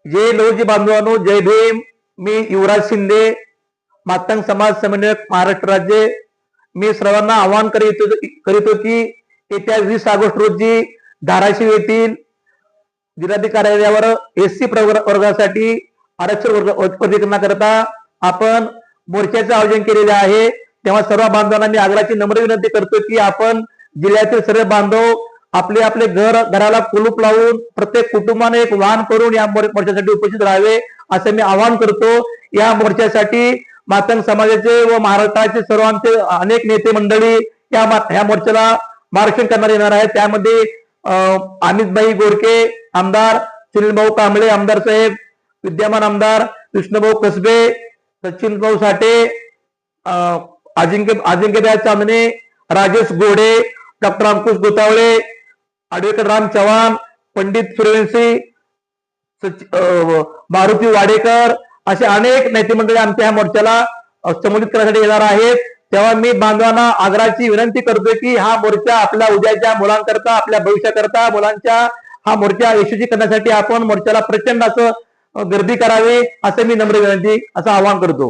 जय लोजी बांधवांनो, जय भीम. मी युवराज शिंदे, मातंग समाज समन्वयक महाराष्ट्र राज्य. मी सर्वांना आवाहन करीतो की येत्या 20 ऑगस्ट रोजी धाराशिव येथील जिल्हाधिकारी कार्यालयावर एससी वर्गासाठी आरक्षण वर्गीकरणाकरता आपण मोर्चाचे आयोजन केलेले आहे. तेव्हा सर्व बांधवांना मी आग्रहाची नम्र विनंती करतो की आपण जिल्ह्यातील सर्व बांधव आपले आपले घराला कुलूप लावून प्रत्येक कुटुंबाने एक वाहन करून या मोर्चासाठी उपस्थित राहावे असे मी आवाहन करतो. या मोर्चासाठी मातंग समाजाचे व महाराष्ट्राचे सर्व आमचे अनेक नेते मंडळी या मोर्चाला मार्गदर्शन करणार येणार आहेत. त्यामध्ये अमितभाई गोरके आमदार, सुनीलभाऊ कांबळे आमदार साहेब, विद्यमान आमदार कृष्णभाऊ कसबे, सचिनभाऊ साठे, अजिंक्यभाई चांदणे, राजेश गोडे, डॉक्टर अंकुश गोतावळे, ॲडव्होकेट राम चव्हाण, पंडित सूर्यवंशी, मारुती वाडेकर असे अनेक नेते मंडळी आमच्या या मोर्चाला संबोधित करण्यासाठी येणार आहेत. तेव्हा मी बांधवांना आग्रहाची विनंती करतोय की हा मोर्चा आपल्या उद्याच्या मुलांकरता, आपल्या भविष्याकरता, मुलांच्या हा मोर्चा यशस्वी करण्यासाठी आपण मोर्चाला प्रचंड असं गर्दी करावी असे मी नम्र विनंती असं आवाहन करतो.